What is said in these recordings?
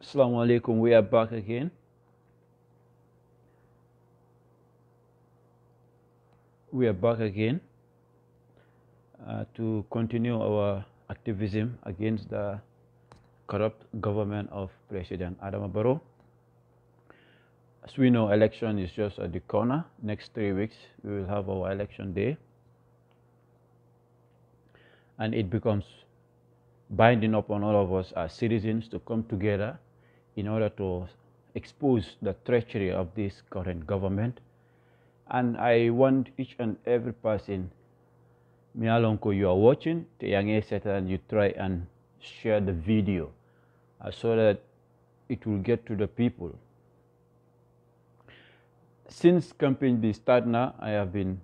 Assalamu alaikum, we are back again. We are back again to continue our activism against the corrupt government of President Adama Barrow. As we know, election is just at the corner. Next 3 weeks, we will have our election day. And it becomes binding upon all of us as citizens to come together in order to expose the treachery of this current government. And I want each and every person, Mialonko, you are watching, and you try and share the video so that it will get to the people. Since campaign be start now, I have been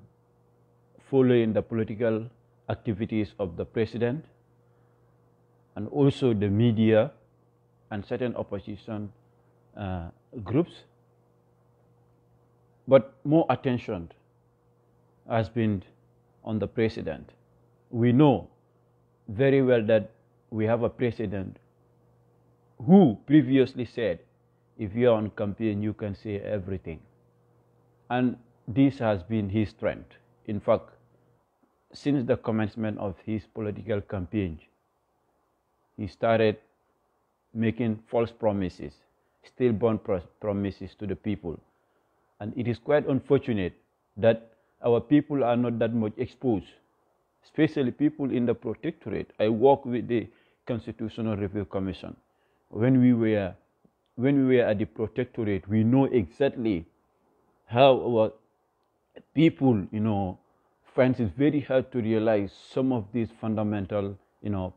following the political activities of the president and also the media and certain opposition groups. But more attention has been on the president. We know very well that we have a president who previously said, if you are on campaign, you can say everything. And this has been his strength. In fact, since the commencement of his political campaign, he started making false promises, stillborn promises to the people. And it is quite unfortunate that our people are not that much exposed, especially people in the protectorate. I work with the Constitutional Review Commission. When we were at the protectorate, we know exactly how our people, finds it very hard to realize some of these fundamental,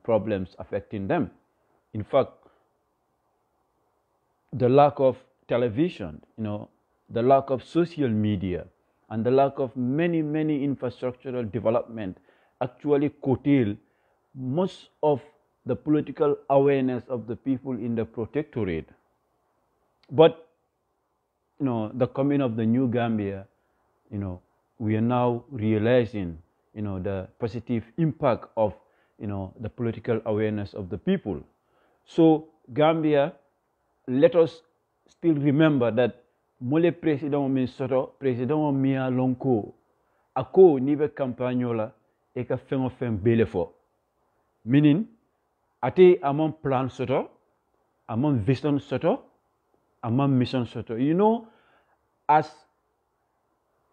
problems affecting them. In fact, the lack of television, the lack of social media, and the lack of many infrastructural development actually curtail most of the political awareness of the people in the protectorate. But, the coming of the new Gambia, we are now realizing, the positive impact of, the political awareness of the people. So Gambia, let us still remember that mole president min soto president mia lonko ako nibe campagnola e ka fengo fen belefo meaning ate amon plan soto amon vision soto amon mission soto. As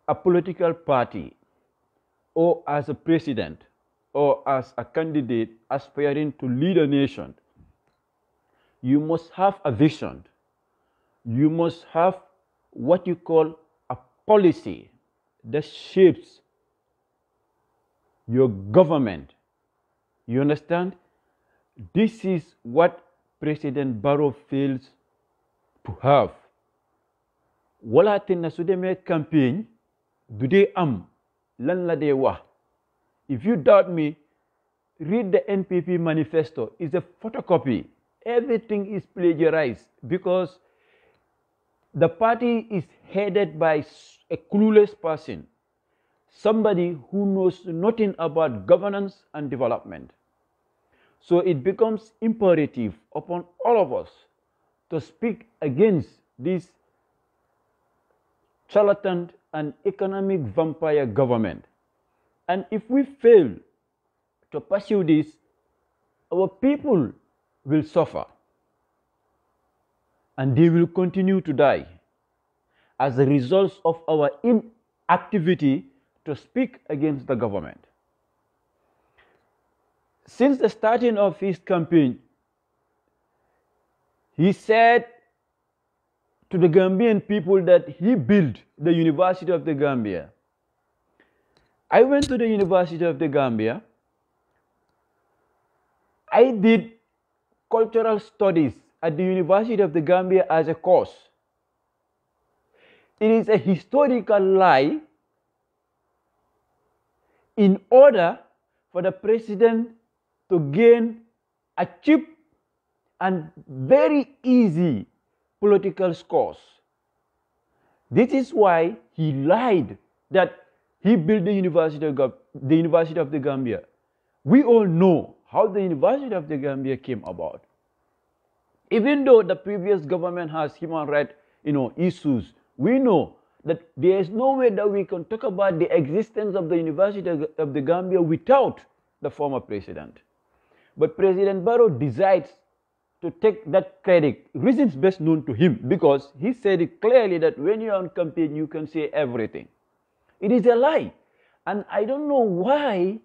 a political party or as a president or as a candidate aspiring to lead a nation, you must have a vision. You must have what you call a policy that shapes your government. You understand? This is what President Barrow fails to have. Wala tinna su deme campaign do they am lan la de wax. If you doubt me, read the NPP manifesto. It's a photocopy. Everything is plagiarized because the party is headed by a clueless person, somebody who knows nothing about governance and development. So it becomes imperative upon all of us to speak against this charlatan and economic vampire government. And if we fail to pursue this, our people will suffer. And they will continue to die as a result of our inactivity to speak against the government. Since the starting of his campaign, he said to the Gambian people that he built the University of the Gambia. I went to the University of the Gambia. I did cultural studies at the University of the Gambia as a course. It is a historical lie in order for the president to gain a cheap and very easy political scores. This is why he lied that he built the University of the Gambia. We all know how the University of the Gambia came about. Even though the previous government has human rights, issues, we know that there is no way that we can talk about the existence of the University of the Gambia without the former president. But President Barrow decides to take that credit, reasons best known to him, because he said it clearly that when you're on campaign, you can say everything. It is a lie. And I don't know why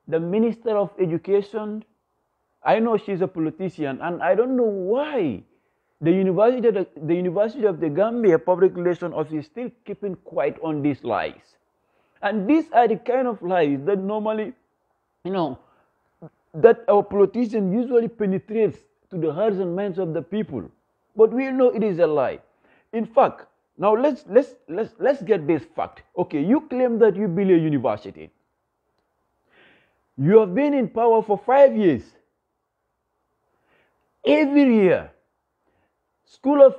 the Minister of Education, I know she's a politician, and I don't know why the University of the Gambia Public Relations Office is still keeping quiet on these lies. And these are the kind of lies that normally, that our politicians usually penetrates to the hearts and minds of the people. But we know it is a lie. In fact, now let's get this fact. Okay, you claim that you build a university. You have been in power for 5 years. Every year, school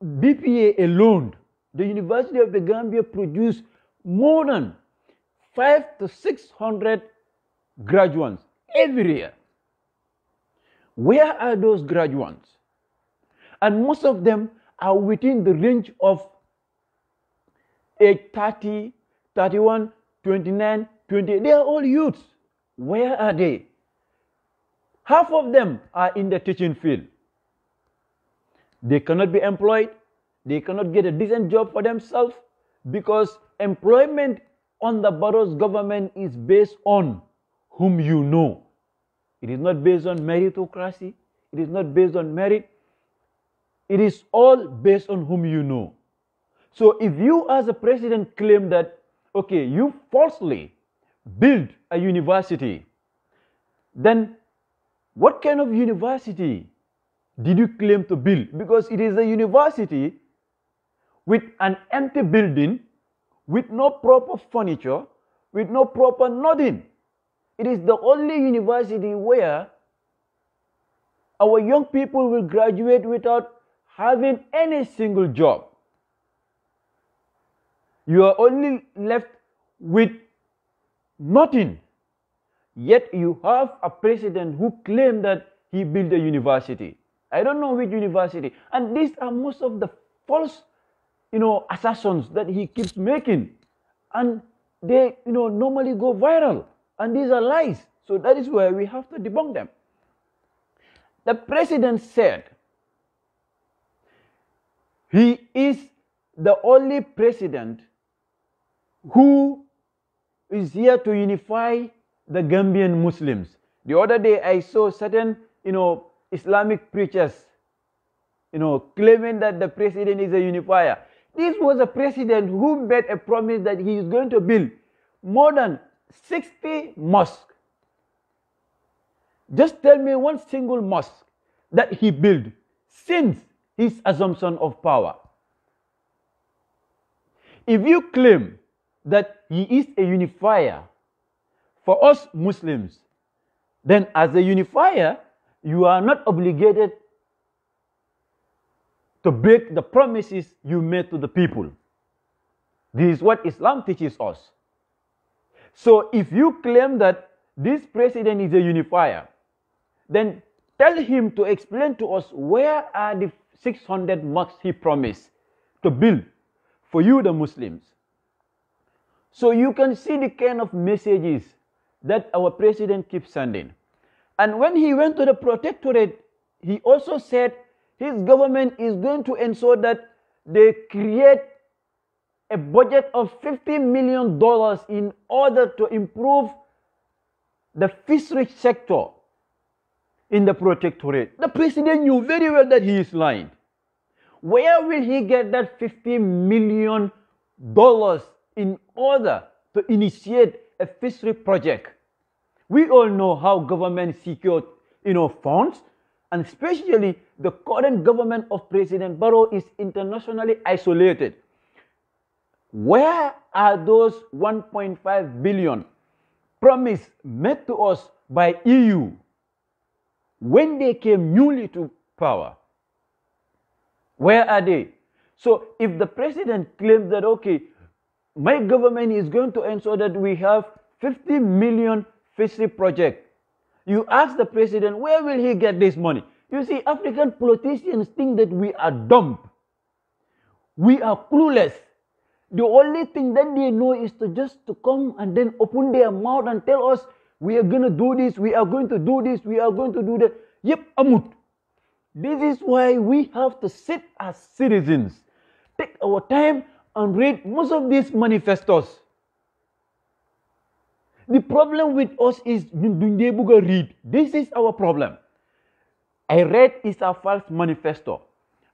BPA alone, the University of the Gambia produced more than 500 to 600 graduates every year. Where are those graduates? And most of them are within the range of age 30, 31, 29, 20. They are all youths. Where are they? Half of them are in the teaching field. They cannot be employed. They cannot get a decent job for themselves because employment on the Barrow's government is based on whom you know. It is not based on meritocracy. It is not based on merit. It is all based on whom you know. So if you as a president claim that, okay, you falsely build a university, then what kind of university did you claim to build? Because it is a university with an empty building, with no proper furniture, with no proper nothing. It is the only university where our young people will graduate without having any single job. You are only left with nothing. Yet you have a president who claimed that he built a university. I don't know which university. And these are most of the false, assertions that he keeps making. And they, normally go viral. And these are lies. So that is why we have to debunk them. The president said he is the only president who is here to unify the Gambian Muslims. The other day I saw certain, Islamic preachers, claiming that the president is a unifier. This was a president who made a promise that he is going to build more than 60 mosques. Just tell me one single mosque that he built since his assumption of power. If you claim that he is a unifier for us Muslims, then as a unifier, you are not obligated to break the promises you made to the people. This is what Islam teaches us. So if you claim that this president is a unifier, then tell him to explain to us where are the 600 mosques he promised to build for you, the Muslims. So you can see the kind of messages that our president keeps sending. And when he went to the protectorate, he also said his government is going to ensure that they create a budget of $50 million in order to improve the fishery sector in the protectorate. The president knew very well that he is lying. Where will he get that $50 million in order to initiate a fishery project? We all know how government secured, funds, and especially the current government of President Barrow is internationally isolated. Where are those 1.5 billion promised made to us by EU when they came newly to power? Where are they? So if the president claims that, okay, my government is going to ensure that we have 50 million fishery project, you ask the president, where will he get this money? You see, African politicians think that we are dumb. We are clueless. The only thing that they know is to just to come and then open their mouth and tell us, we are going to do this, we are going to do this, we are going to do that. Yep, amut. This is why we have to sit as citizens, take our time and read most of these manifestos. The problem with us is read. This is our problem. I read Issa Fal's manifesto.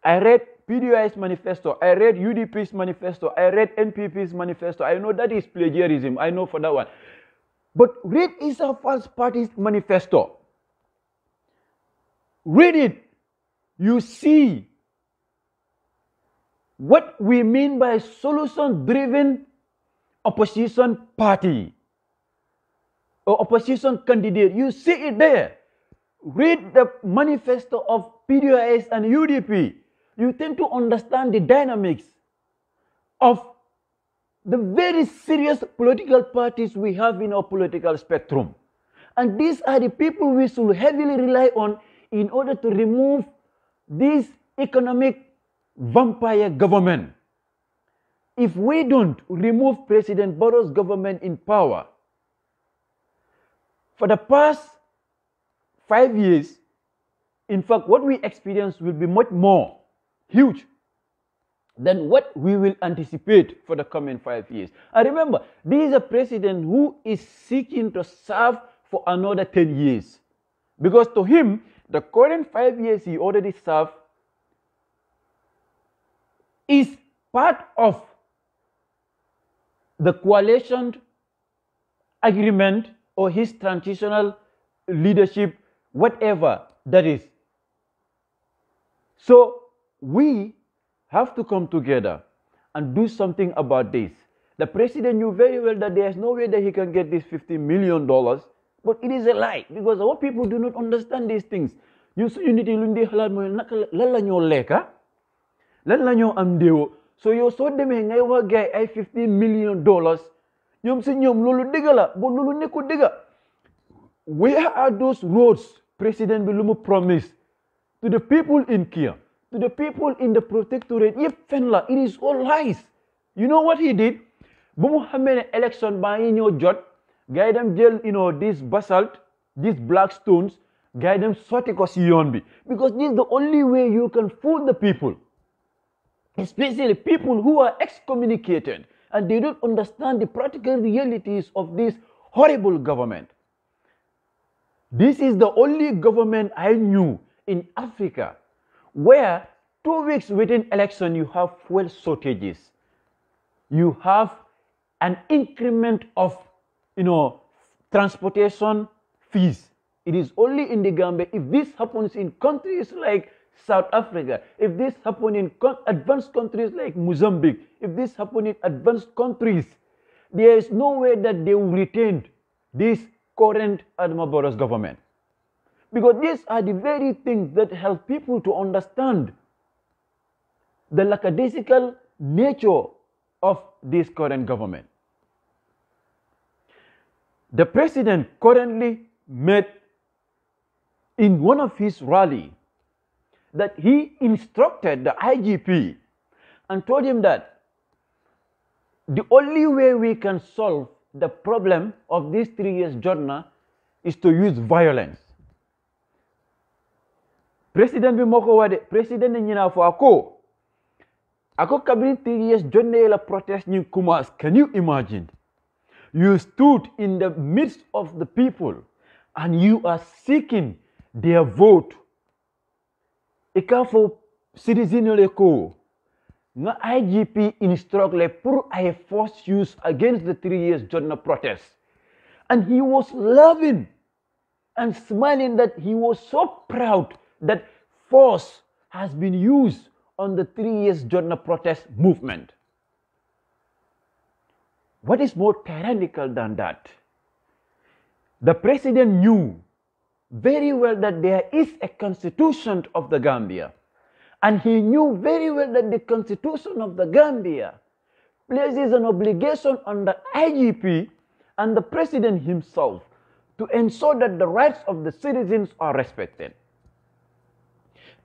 I read PDI's manifesto. I read UDP's manifesto. I read NPP's manifesto. I know that is plagiarism. I know for that one. But read Issa Fal's party's manifesto. Read it. You see what we mean by solution-driven opposition party or opposition candidate. You see it there. Read the manifesto of PDIS and UDP. You tend to understand the dynamics of the very serious political parties we have in our political spectrum. And these are the people we should heavily rely on in order to remove this economic vampire government. If we don't remove President Barrow's government in power, for the past 5 years, in fact, what we experience will be much more huge than what we will anticipate for the coming 5 years. And remember, this is a president who is seeking to serve for another 10 years. Because to him, the current 5 years he already served is part of the coalition agreement or his transitional leadership, whatever that is. So we have to come together and do something about this. The president knew very well that there is no way that he can get this $50 million, but it is a lie because our people do not understand these things. You need to so you saw them ngay wa gay ay $50 million. Ñom si ñom lolu diga la, bo lolu neku diga. Where are those roads President Bilumu promised to the people in Kia, to the people in the protectorate? Yep, fenla, it is all lies. You know what he did? Bu mu election ba yi ñoo jot, gaay dem jël, this basalt, these black stones, gaay dem sotti ko ci yoon bi, because this is the only way you can fool the people. Especially people who are excommunicated and they don't understand the practical realities of this horrible government. This is the only government I knew in Africa where 2 weeks within election you have fuel shortages. You have an increment of, transportation fees. It is only in the Gambia. If this happens in countries like South Africa, if this happens in advanced countries like Mozambique, if this happens in advanced countries, there is no way that they will retain this current Adama Barrow's government. Because these are the very things that help people to understand the lackadaisical nature of this current government. The president currently met in one of his rallies that he instructed the IGP and told him that the only way we can solve the problem of this 3 years journey is to use violence. President Bimoko wade, President Nyina for ako kabin 3 years journey la protest ni kumas. Can you imagine? You stood in the midst of the people and you are seeking their vote. Ika for citizen ko nga IGP instruct le pour I force use against the 3 years journal protest. And he was laughing and smiling that he was so proud that force has been used on the 3 years journal protest movement. What is more tyrannical than that? The president knew very well that there is a constitution of the Gambia. And he knew very well that the constitution of the Gambia places an obligation on the IGP and the president himself to ensure that the rights of the citizens are respected.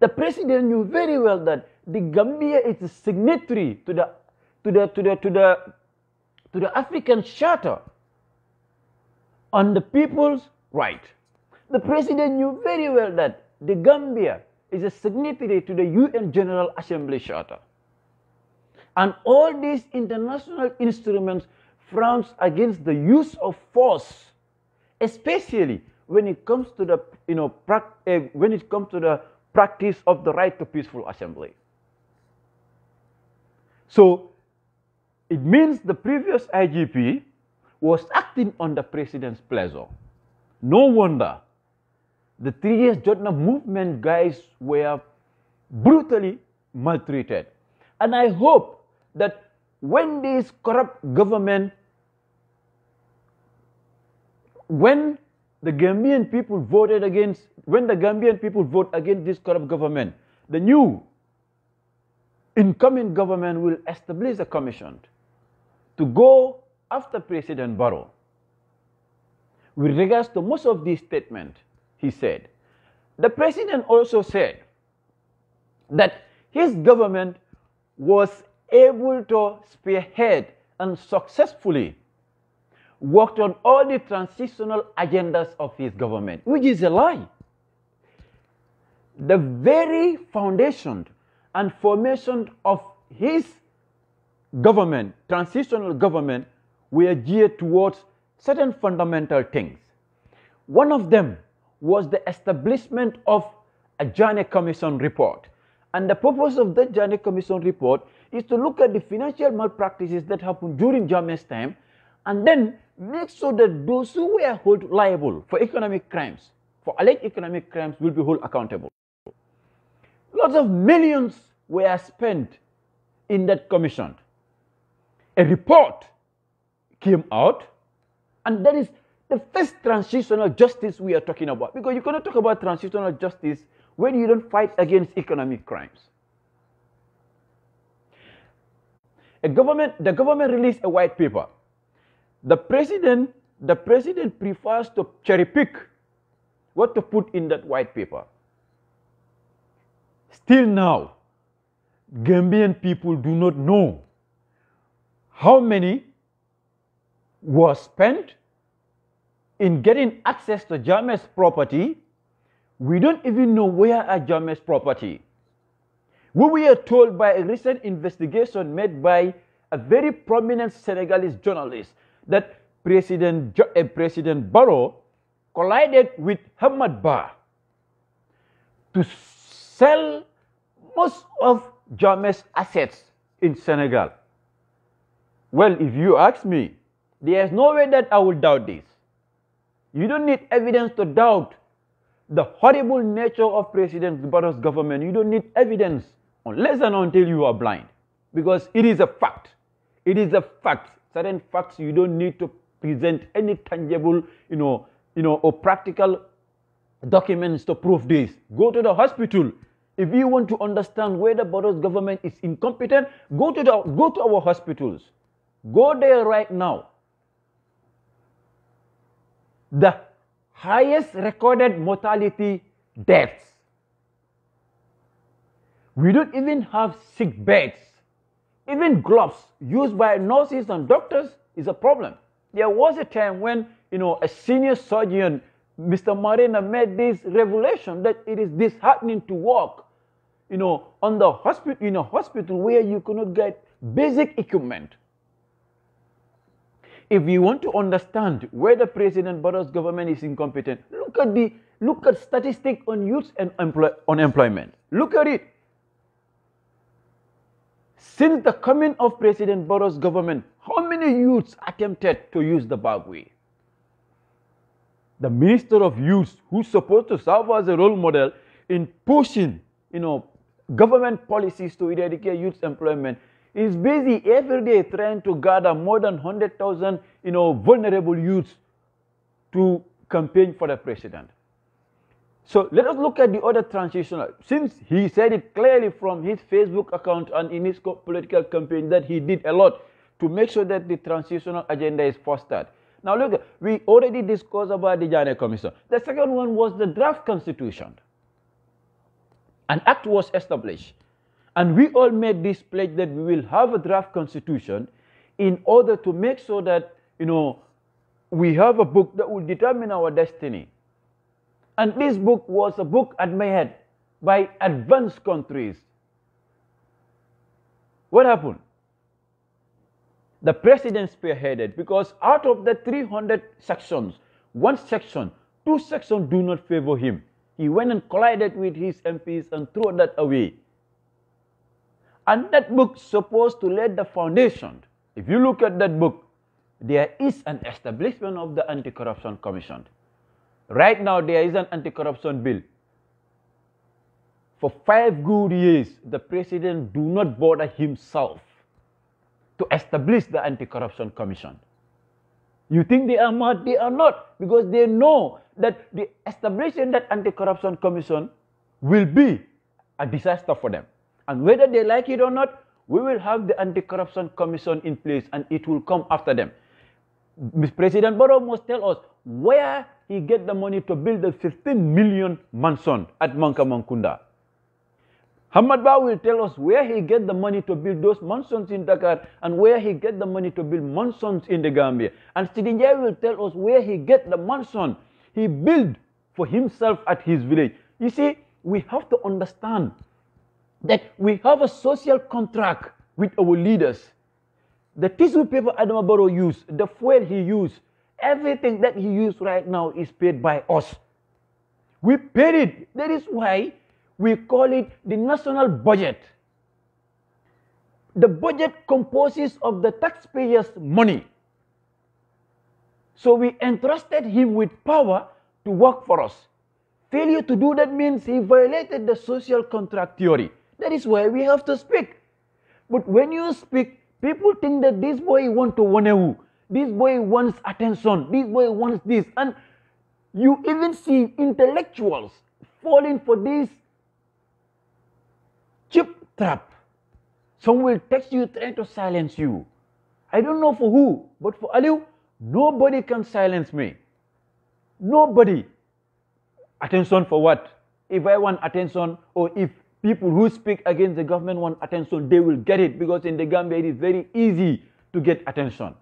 The president knew very well that the Gambia is a signatory to the African Charter on the people's right. The president knew very well that the Gambia is a signatory to the UN General Assembly Charter. And all these international instruments frowns against the use of force, especially when it comes to the practice of the right to peaceful assembly. So it means the previous IGP was acting on the president's pleasure. No wonder the 3 years Jotna movement guys were brutally maltreated. And I hope that when this corrupt government, when the Gambian people vote against this corrupt government, the new incoming government will establish a commission to go after President Barrow. With regards to most of these statements, he said, the president also said that his government was able to spearhead and successfully worked on all the transitional agendas of his government, which is a lie. The very foundation and formation of his government, transitional government, were geared towards certain fundamental things. One of them was the establishment of a Janneh Commission report. And the purpose of the Janneh Commission report is to look at the financial malpractices that happened during Jammeh's time and then make sure that those who were held liable for economic crimes, for alleged economic crimes, will be held accountable. Lots of millions were spent in that commission. A report came out, and that is the first transitional justice we are talking about. Because you cannot talk about transitional justice when you don't fight against economic crimes. The government released a white paper. The president prefers to cherry pick what to put in that white paper. Still now, Gambian people do not know how many was spent in getting access to Jammeh's property. We don't even know where are Jammeh's property. We were told by a recent investigation made by a very prominent Senegalese journalist that President Barrow collided with Hamad Ba to sell most of Jammeh's assets in Senegal. Well, if you ask me, there's no way that I will doubt this. You don't need evidence to doubt the horrible nature of President Barrow's government. You don't need evidence unless and until you are blind, because it is a fact. It is a fact. Certain facts you don't need to present any tangible, or practical documents to prove this. Go to the hospital. If you want to understand whether Barrow's government is incompetent, go to our hospitals. Go there right now. The highest recorded mortality deaths. We don't even have sick beds. Even gloves used by nurses and doctors is a problem. There was a time when, a senior surgeon, Mr. Marina, made this revelation that it is disheartening to work, on the hospital, in a hospital where you cannot get basic equipment. If you want to understand whether President Barrow's government is incompetent, look at statistics on youth and unemployment. Look at it. Since the coming of President Barrow's government, how many youths attempted to use the Bagwe? The Minister of Youth, who's supposed to serve as a role model in pushing, government policies to eradicate youth employment, is busy every day trying to gather more than 100,000, vulnerable youths to campaign for the president. So let us look at the other transitional. Since he said it clearly from his Facebook account and in his political campaign that he did a lot to make sure that the transitional agenda is fostered. Now look, we already discussed about the Janneh Commission. The second one was the draft constitution. An act was established. And we all made this pledge that we will have a draft constitution in order to make sure that, we have a book that will determine our destiny. And this book was a book admired by advanced countries. What happened? The president spearheaded, because out of the 300 sections, one section, 2 sections do not favor him. He went and collided with his MPs and threw that away. And that book is supposed to lay the foundation. If you look at that book, there is an establishment of the Anti-Corruption Commission. Right now, there is an anti-corruption bill. For 5 good years, the president do not bother himself to establish the Anti-Corruption Commission. You think they are mad? They are not, because they know that the establishing that Anti-Corruption Commission will be a disaster for them. And whether they like it or not, we will have the Anti-Corruption Commission in place and it will come after them. President Barrow must tell us where he get the money to build the 15 million mansion at Mankamangkunda. Hamad Ba will tell us where he get the money to build those mansions in Dakar and where he get the money to build mansions in the Gambia. And Sidinjai will tell us where he get the mansion he built for himself at his village. You see, we have to understand that we have a social contract with our leaders. The tissue paper Adama Barrow used, the fuel he used, everything that he used right now is paid by us. We paid it. That is why we call it the national budget. The budget composes of the taxpayers' money. So we entrusted him with power to work for us. Failure to do that means he violated the social contract theory. That is why we have to speak. But when you speak, people think that this boy wants to wanewu, this boy wants attention, this boy wants this. And you even see intellectuals falling for this cheap trap. Some will text you trying to silence you. I don't know for who, but for Aliu, nobody can silence me. Nobody. Attention for what? If I want attention, or if people who speak against the government want attention, they will get it, because in the Gambia it is very easy to get attention.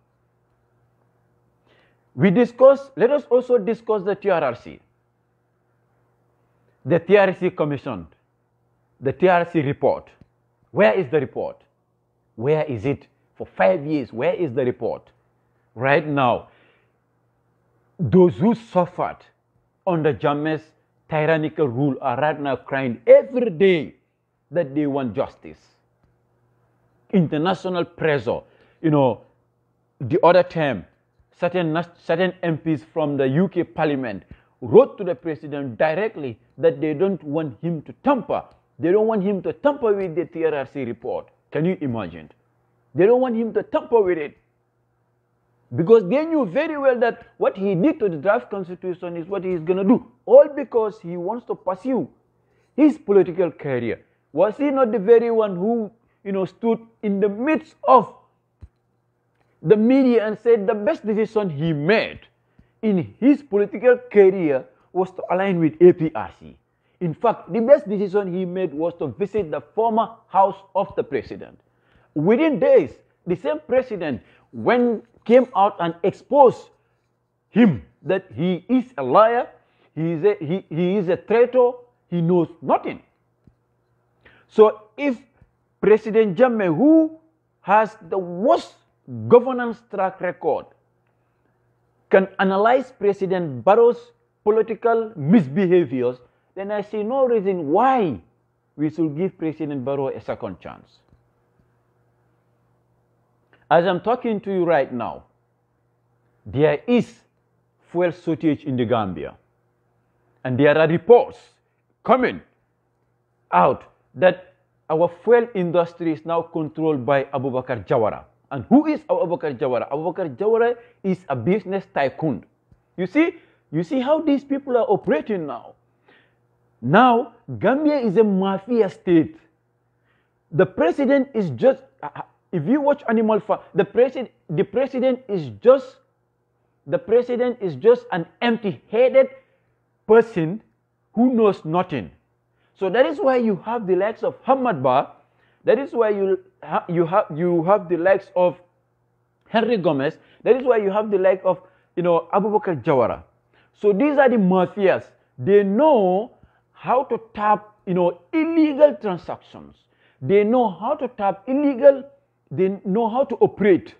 Let us also discuss the TRRC. The TRRC Commission. The TRC report. Where is the report? Where is it? For 5 years, where is the report? Right now, those who suffered under Jammeh's tyrannical rule are right now crying every day that they want justice. International pressure. The other time, certain MPs from the UK Parliament wrote to the president directly that they don't want him to tamper. They don't want him to tamper with the TRRC report. Can you imagine? They don't want him to tamper with it. Because they knew very well that what he did to the draft constitution is what he is going to do. All because he wants to pursue his political career. Was he not the very one who, stood in the midst of the media and said the best decision he made in his political career was to align with APRC? In fact, the best decision he made was to visit the former house of the president. Within days, the same president came out and exposed him that he is a liar, he is a traitor, he knows nothing. So if President Jammeh, who has the worst governance track record, can analyze President Barrow's political misbehaviors, then I see no reason why we should give President Barrow a second chance. As I'm talking to you right now, there is fuel shortage in the Gambia. And there are reports coming out that our fuel industry is now controlled by Abubakar Jawara. And who is Abubakar Jawara? Abubakar Jawara is a business tycoon. You see how these people are operating now. Now, Gambia is a mafia state. The president is just, if you watch Animal Farm, the president is just an empty-headed person who knows nothing. So that is why you have the likes of Hamad Ba. That is why you have the likes of Henry Gomez. That is why you have the like of Abubakar Jawara. So these are the mafias. They know how to tap illegal transactions. They know how to tap illegal. They know how to operate.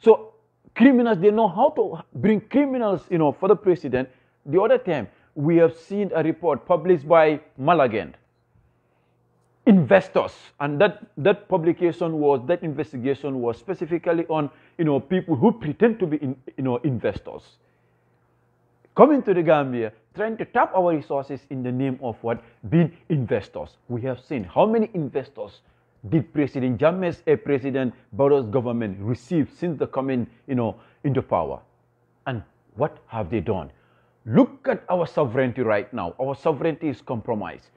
So criminals, they know how to bring criminals for the president. The other time we have seen a report published by Malagand. Investors, and that investigation was specifically on people who pretend to be investors coming to the Gambia trying to tap our resources in the name of what? Being investors. We have seen how many investors did President Jammeh's President Barrow's government receive since the coming into power, and what have they done? Look at our sovereignty right now. Our sovereignty is compromised.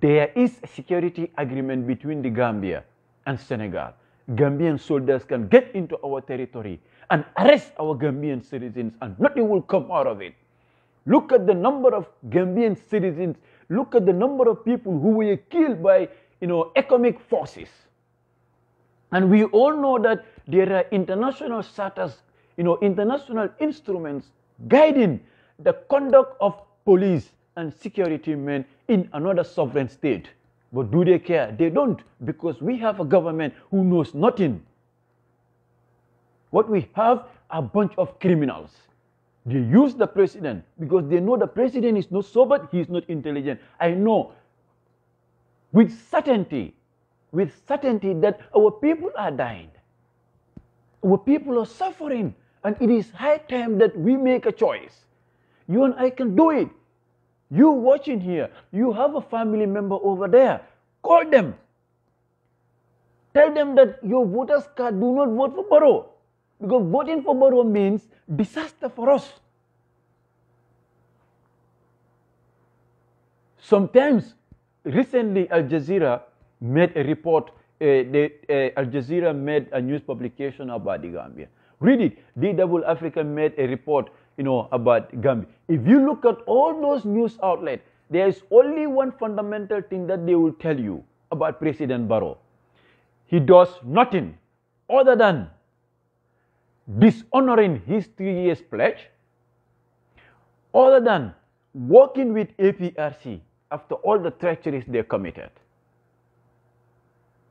There is a security agreement between the Gambia and Senegal. Gambian soldiers can get into our territory and arrest our Gambian citizens and nothing will come out of it. Look at the number of Gambian citizens. Look at the number of people who were killed by economic forces. And we all know that there are international status, international instruments guiding the conduct of police and security men in another sovereign state. But do they care? They don't, because we have a government who knows nothing. What we have are a bunch of criminals. They use the president because they know the president is not sober, he is not intelligent. I know with certainty that our people are dying. Our people are suffering, and it is high time that we make a choice. You and I can do it. You watching here, you have a family member over there. Call them. Tell them that your voters card, do not vote for Barrow. Because voting for Barrow means disaster for us. Sometimes, recently Al Jazeera made a report. Al Jazeera made a news publication about the Gambia. Read it. DW Africa made a report about Gambia. If you look at all those news outlets, there is only one fundamental thing that they will tell you about President Barrow. He does nothing other than dishonoring his 3 years pledge, other than working with APRC after all the treacheries they committed.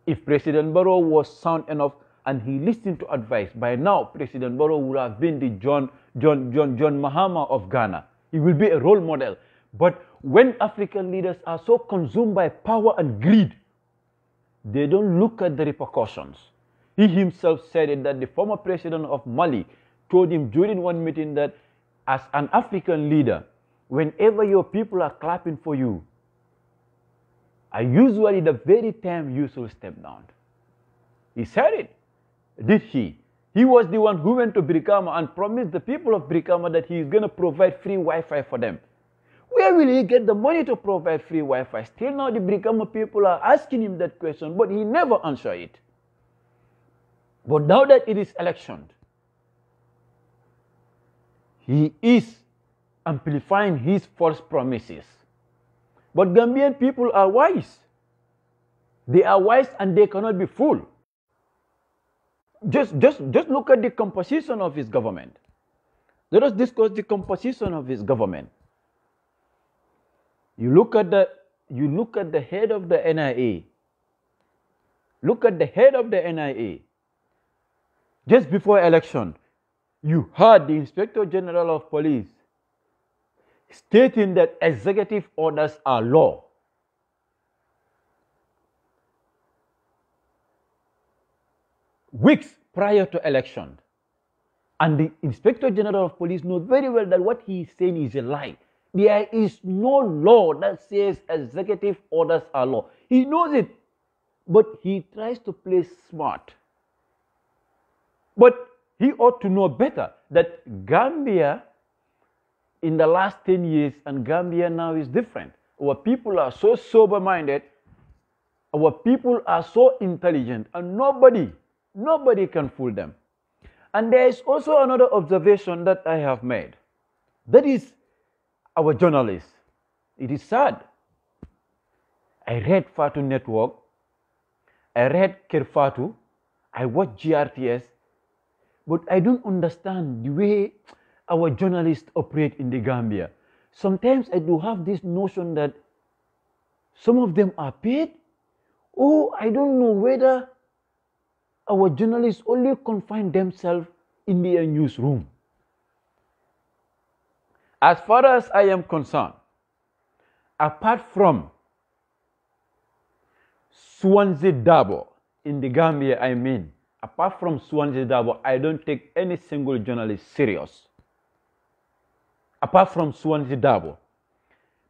If President Barrow was sound enough and he listened to advice, by now President Barrow would have been the John Mahama of Ghana. He will be a role model. But when African leaders are so consumed by power and greed, they don't look at the repercussions. He himself said it, that the former president of Mali told him during one meeting that as an African leader, whenever your people are clapping for you, are usually the very time you should step down. He said it. Did he? He was the one who went to Brikama and promised the people of Brikama that he is going to provide free Wi-Fi for them. Where will he get the money to provide free Wi-Fi? Still now the Brikama people are asking him that question, but he never answered it. But now that it is election, he is amplifying his false promises. But Gambian people are wise. They are wise and they cannot be fooled. Just look at the composition of his government. Let us discuss the composition of his government. You look at the head of the NIA. Look at the head of the NIA. Just before election, you heard the Inspector General of Police stating that executive orders are law. Weeks prior to election. And the Inspector General of Police knows very well that what he is saying is a lie. There is no law that says executive orders are law. He knows it, but he tries to play smart. But he ought to know better that Gambia in the last 10 years and Gambia now is different. Our people are so sober-minded, our people are so intelligent, and nobody can fool them. And there is also another observation that I have made. That is our journalists. It is sad. I read Fatu Network, I read Kerfatu, I watch GRTS, but I don't understand the way our journalists operate in the Gambia. Sometimes I do have this notion that some of them are paid, or I don't know whether our journalists only confine themselves in their newsroom. As far as I am concerned, apart from Swansea Dabo in the Gambia, apart from Swansea Dabo, I don't take any single journalist serious. Apart from Swansea Dabo.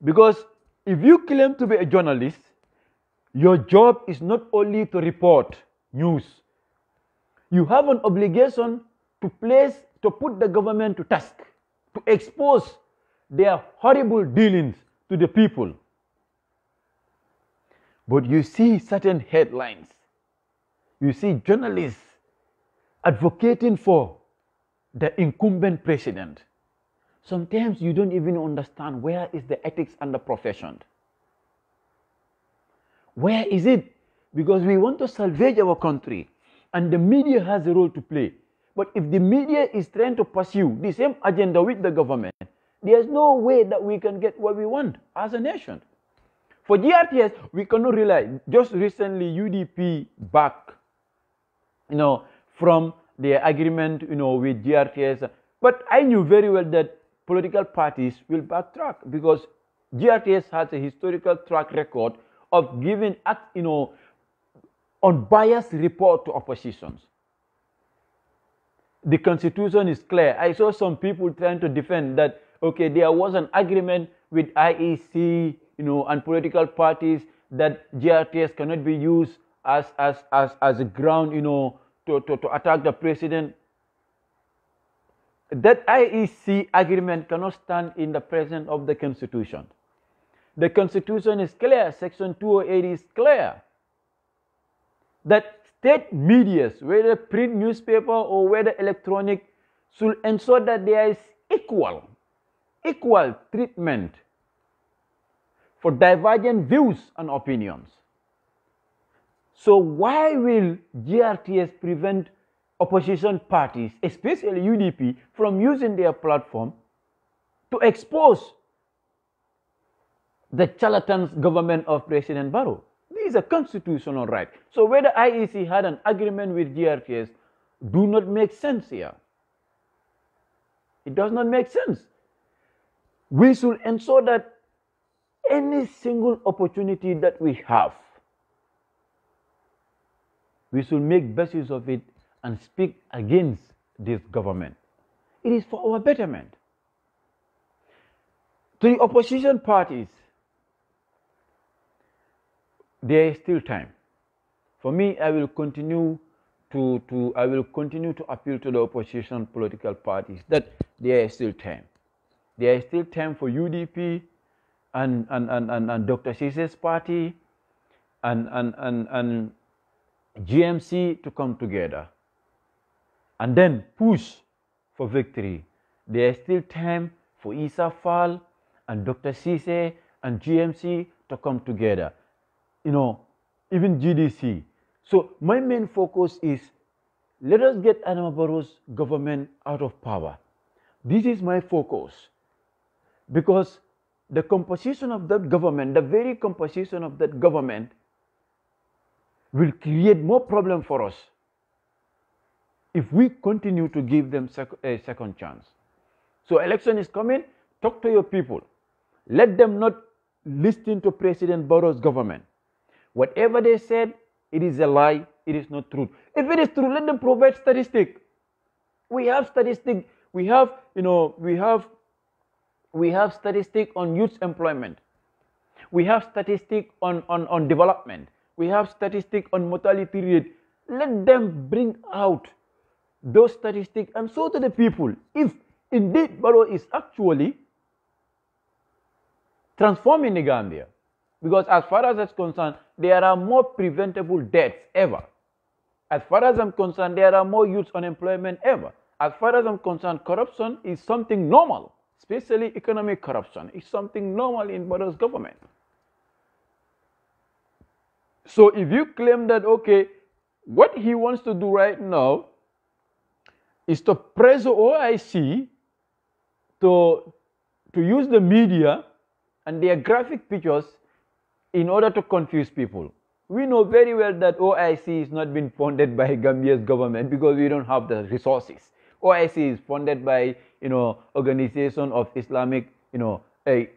Because if you claim to be a journalist, your job is not only to report news. You have an obligation to put the government to task, to expose their horrible dealings to the people. But you see certain headlines. You see journalists advocating for the incumbent president. Sometimes you don't even understand where is the ethics and the profession. Where is it? Because we want to salvage our country, and the media has a role to play. But if the media is trying to pursue the same agenda with the government, there's no way that we can get what we want as a nation. For GRTS, we cannot rely. Just recently, UDP back, from the agreement, with GRTS. But I knew very well that political parties will backtrack because GRTS has a historical track record of giving, unbiased report to oppositions. The constitution is clear. I saw some people trying to defend that, okay, there was an agreement with IEC, and political parties that GRTS cannot be used as a ground, to attack the president. That IEC agreement cannot stand in the presence of the Constitution. The Constitution is clear. Section 208 is clear that state medias, whether print newspaper or whether electronic, should ensure that there is equal treatment for divergent views and opinions. So why will GRTS prevent opposition parties, especially UDP, from using their platform to expose the charlatans government of President Barrow? This is a constitutional right. So whether IEC had an agreement with GRTS do not make sense here. It does not make sense. We should ensure that any single opportunity that we have, we should make best use of it and speak against this government. It is for our betterment. To the opposition parties, there is still time. For me, I will continue to appeal to the opposition political parties that there is still time. There is still time for UDP and Dr. Sise's party and GMC to come together and then push for victory. There is still time for Issa Fall and Dr. Sise and GMC to come together. Even GDC. So my main focus is, let us get Adama Barrow's government out of power. This is my focus. Because the composition of that government, the very composition of that government, will create more problem for us if we continue to give them a second chance. So election is coming, talk to your people. Let them not listen to President Barrow's government. Whatever they said, it is a lie, it is not true. If it is true, let them provide statistics. We have statistics, we have statistics on youth employment. We have statistics on development. We have statistics on mortality rate. Let them bring out those statistics and show to the people if indeed Barrow is actually transforming the Gambia. Because as far as it's concerned, there are more preventable deaths ever. As far as I'm concerned, there are more youth unemployment ever. As far as I'm concerned, corruption is something normal, especially economic corruption. It's something normal in Barrow's government. So if you claim that, okay, what he wants to do right now is to press the OIC to, to use the media and their graphic pictures in order to confuse people. We know very well that OIC is not being funded by Gambia's government because we don't have the resources. OIC is funded by, organization of Islamic,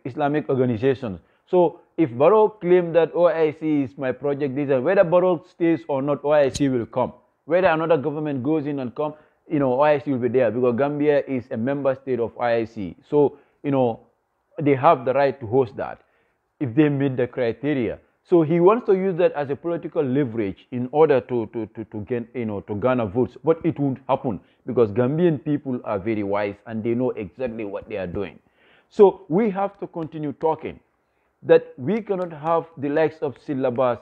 Islamic organizations. So if Barrow claimed that OIC is my project, whether Barrow stays or not, OIC will come. Whether another government goes in and come, OIC will be there because Gambia is a member state of OIC. So, they have the right to host that if they meet the criteria. So he wants to use that as a political leverage in order to gain, to garner votes. But it won't happen because Gambian people are very wise and they know exactly what they are doing. So we have to continue talking that we cannot have the likes of syllaba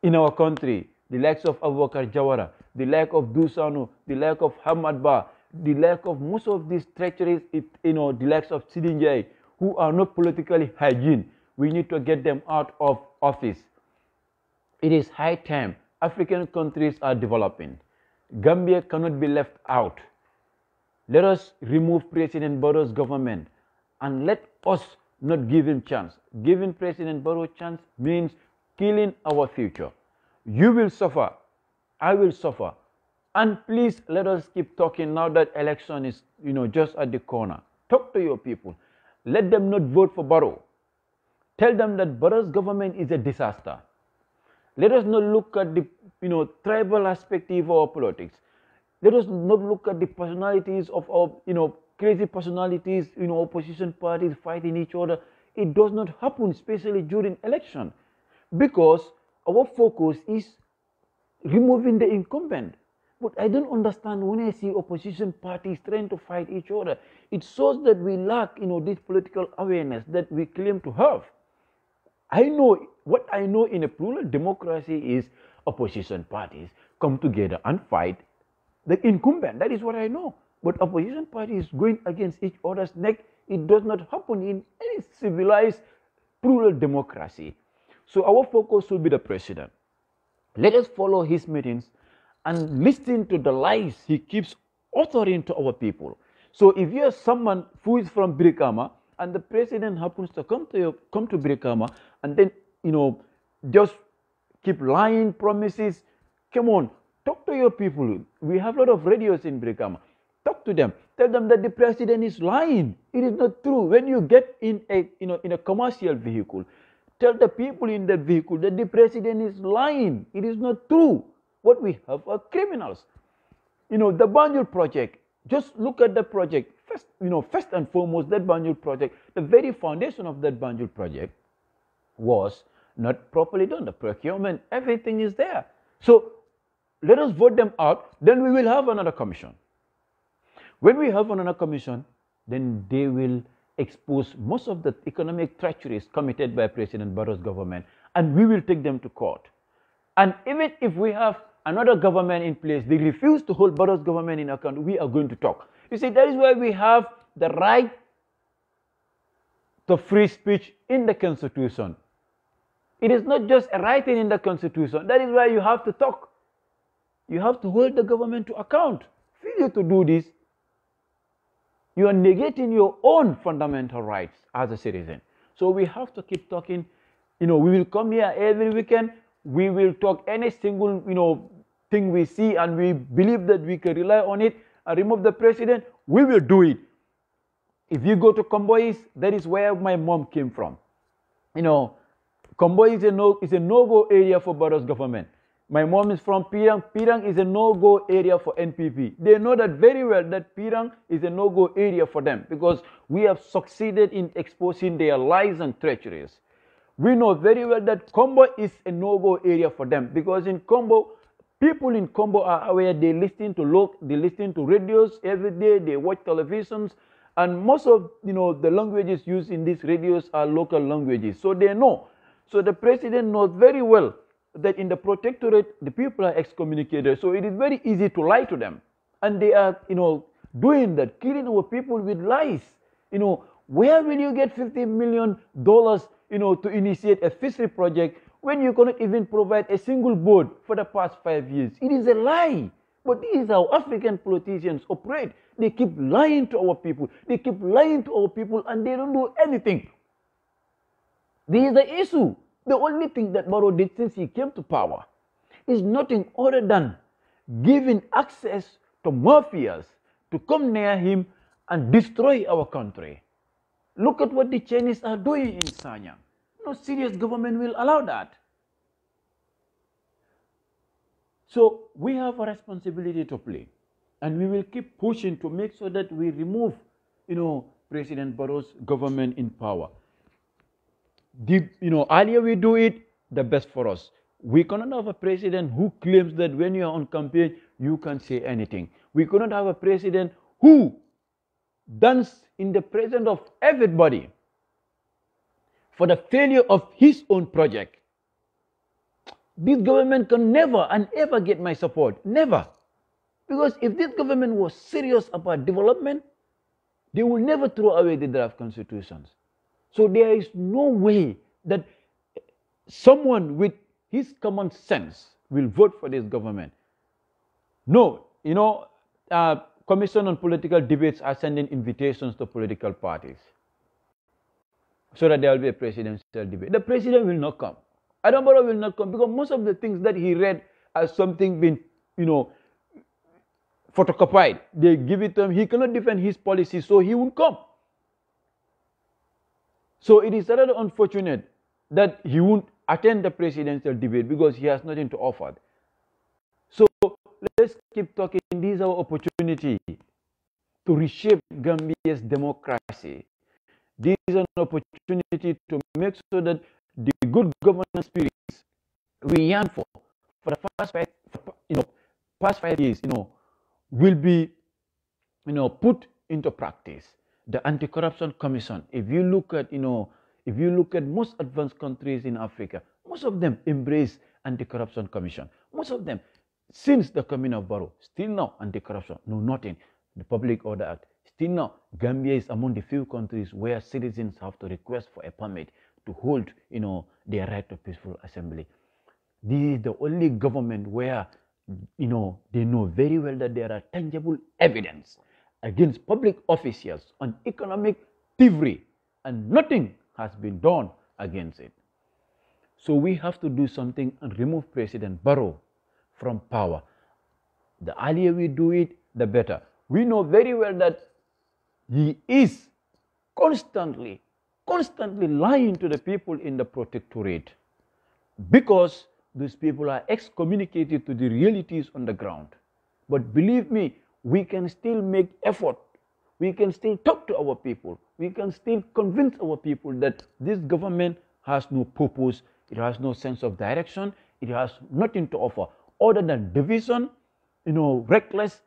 in our country, the likes of Abubakar Jawara, the like of Dusanu, the like of Hamad Ba, the like of most of these treacheries, the likes of Sidinjai, who are not politically hygiene. We need to get them out of office. It is high time. African countries are developing. Gambia cannot be left out. Let us remove President Barrow's government and let us not give him chance. Giving President Barrow a chance means killing our future. You will suffer. I will suffer. And please let us keep talking now that election is, just at the corner. Talk to your people. Let them not vote for Barrow. Tell them that Barrow's government is a disaster. Let us not look at the tribal aspect of our politics. Let us not look at the personalities of our crazy personalities, opposition parties fighting each other. It does not happen, especially during election, because our focus is removing the incumbent. But I don't understand when I see opposition parties trying to fight each other. It shows that we lack, this political awareness that we claim to have. What I know in a plural democracy is opposition parties come together and fight the incumbent. That is what I know. But opposition parties going against each other's neck, it does not happen in any civilized plural democracy. So our focus should be the president. Let us follow his meetings and listen to the lies he keeps uttering to our people. So if you are someone who is from Brikama and the president happens to come to Brikama and then just keep lying promises, come on, talk to your people. We have a lot of radios in Brikama. Talk to them. Tell them that the president is lying. It is not true. When you get in a commercial vehicle, tell the people in that vehicle that the president is lying. It is not true. What we have are criminals. The Banjul project, just look at the project. First and foremost, that Banjul project, the very foundation of that Banjul project was not properly done. The procurement, everything is there. So let us vote them out, then we will have another commission. When we have another commission, then they will expose most of the economic treacheries committed by President Barrow's government, and we will take them to court. And even if we have another government in place, they refuse to hold Barrow's government in account, we are going to talk. You see, that is why we have the right to free speech in the Constitution. It is not just a writing in the Constitution. That is why you have to talk. You have to hold the government to account. Failure to do this, you are negating your own fundamental rights as a citizen. So we have to keep talking. We will come here every weekend. We will talk any single, thing we see and we believe that we can rely on it and remove the president. We will do it. If you go to Kombois, that is where my mom came from. Kombois is a no-go area for Barrow's government. My mom is from Pirang. Pirang is a no-go area for NPP. They know that very well that Pirang is a no-go area for them because we have succeeded in exposing their lies and treacheries. We know very well that Kombo is a no-go area for them because in Kombo, people in Kombo are aware. They listen to radios every day. They watch televisions, and most of the languages used in these radios are local languages. So they know. So the president knows very well that in the protectorate, the people are excommunicated. So it is very easy to lie to them. And they are, doing that, killing our people with lies. Where will you get $50 million, to initiate a fishery project when you cannot even provide a single boat for the past 5 years? It is a lie. But this is how African politicians operate. They keep lying to our people. They keep lying to our people, and they don't do anything. This is the issue. The only thing that Barrow did since he came to power is nothing other than giving access to mafias to come near him and destroy our country. Look at what the Chinese are doing in Sanya. No serious government will allow that. So we have a responsibility to play, and we will keep pushing to make sure that we remove, President Barrow's government in power. Earlier we do it, the best for us. We cannot have a president who claims that when you are on campaign, you can't say anything. We cannot have a president who dances in the presence of everybody for the failure of his own project. This government can never and ever get my support. Never. Because if this government was serious about development, they will never throw away the draft constitutions. So there is no way that someone with his common sense will vote for this government. No, Commission on Political Debates are sending invitations to political parties so that there will be a presidential debate. The president will not come. Adam Barrow will not come because most of the things that he read as something been, photocopied. They give it to him. He cannot defend his policy, so he won't come. So it is rather unfortunate that he won't attend the presidential debate because he has nothing to offer. So let's keep talking. This is our opportunity to reshape Gambia's democracy. This is an opportunity to make sure that the good governance spirits we yearn for the past 5 years, will be, put into practice. The Anti-Corruption Commission, if you look at most advanced countries in Africa, most of them embrace Anti-Corruption Commission. Most of them, since the coming of Barrow, still now anti-corruption, no nothing. The Public Order Act, still now Gambia is among the few countries where citizens have to request for a permit to hold, their right to peaceful assembly. This is the only government where, they know very well that there are tangible evidence against public officials on economic thievery, and nothing has been done against it. So we have to do something and remove President Barrow from power. The earlier we do it, the better. We know very well that he is constantly lying to the people in the protectorate because those people are excommunicated to the realities on the ground. But believe me, we can still make effort. We can still talk to our people. We can still convince our people that this government has no purpose. It has no sense of direction. It has nothing to offer other than division, reckless,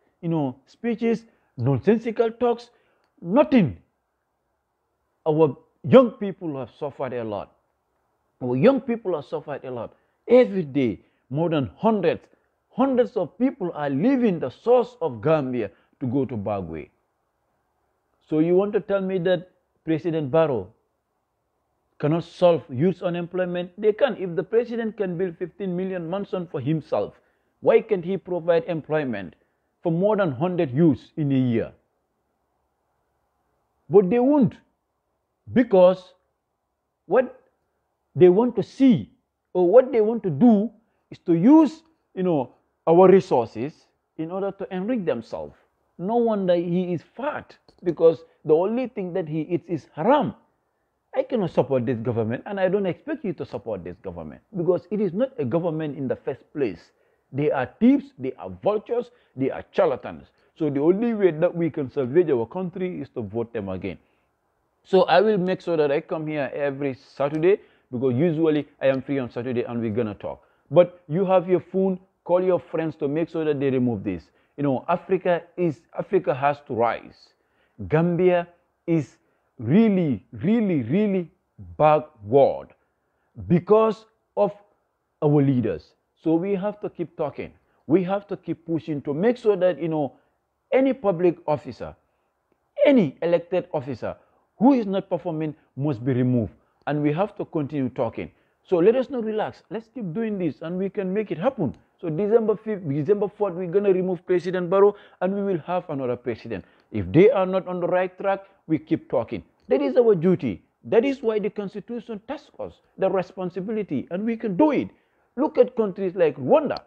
speeches, nonsensical talks, nothing. Our young people have suffered a lot. Our young people have suffered a lot. Every day, more than hundreds of people are leaving the source of Gambia to go to Bagwe. So you want to tell me that President Barrow cannot solve youth unemployment? They can. If the president can build 15 million mansions for himself, why can't he provide employment for more than 100 youths in a year? But they won't, because what they want to see or what they want to do is to use, our resources in order to enrich themselves. No wonder he is fat, because the only thing that he eats is haram. I cannot support this government, and I don't expect you to support this government, because it is not a government in the first place. They are thieves, they are vultures, they are charlatans. So the only way that we can salvage our country is to vote them again. So I will make sure that I come here every Saturday, because usually I am free on Saturday and we're going to talk. But you have your phone, call your friends to make sure that they remove this. Africa has to rise. Gambia is really backward because of our leaders. So we have to keep talking. We have to keep pushing to make sure that, any public officer, any elected officer who is not performing must be removed. And we have to continue talking. So let us not relax. Let's keep doing this and we can make it happen. So December 5th, December 4th, we're going to remove President Barrow and we will have another president. If they are not on the right track, we keep talking. That is our duty. That is why the Constitution tasks us the responsibility, and we can do it. Look at countries like Rwanda.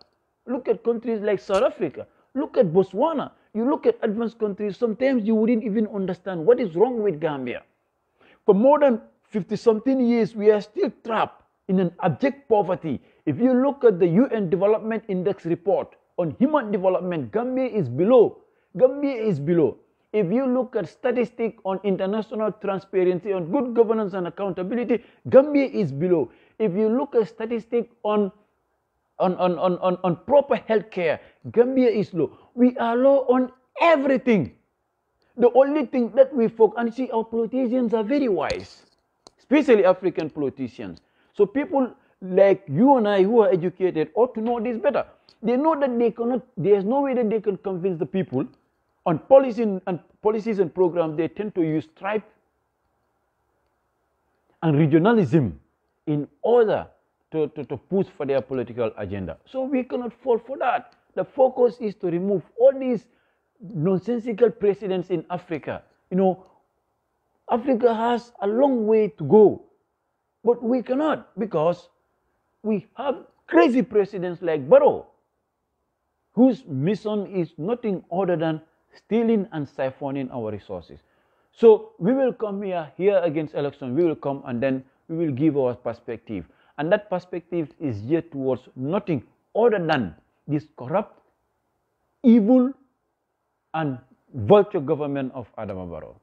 Look at countries like South Africa. Look at Botswana. You look at advanced countries, sometimes you wouldn't even understand what is wrong with Gambia. For more than 50-something years, we are still trapped in an abject poverty. If you look at the UN Development Index report on human development, Gambia is below. Gambia is below. If you look at statistics on international transparency, on good governance and accountability, Gambia is below. If you look at statistics on proper health care, Gambia is low. We are low on everything. The only thing that we focus, and see, our politicians are very wise, especially African politicians. So people like you and I who are educated ought to know this better. They know that they cannot, there's no way that they can convince the people on policies and programs. They tend to use tribe and regionalism in order to push for their political agenda. So we cannot fall for that. The focus is to remove all these nonsensical presidents in Africa. You know, Africa has a long way to go, but we cannot, because we have crazy presidents like Barrow, whose mission is nothing other than stealing and siphoning our resources. So we will come here against election. We will come and then we will give our perspective. And that perspective is geared towards nothing other than this corrupt, evil, and vulture government of Adama Barrow.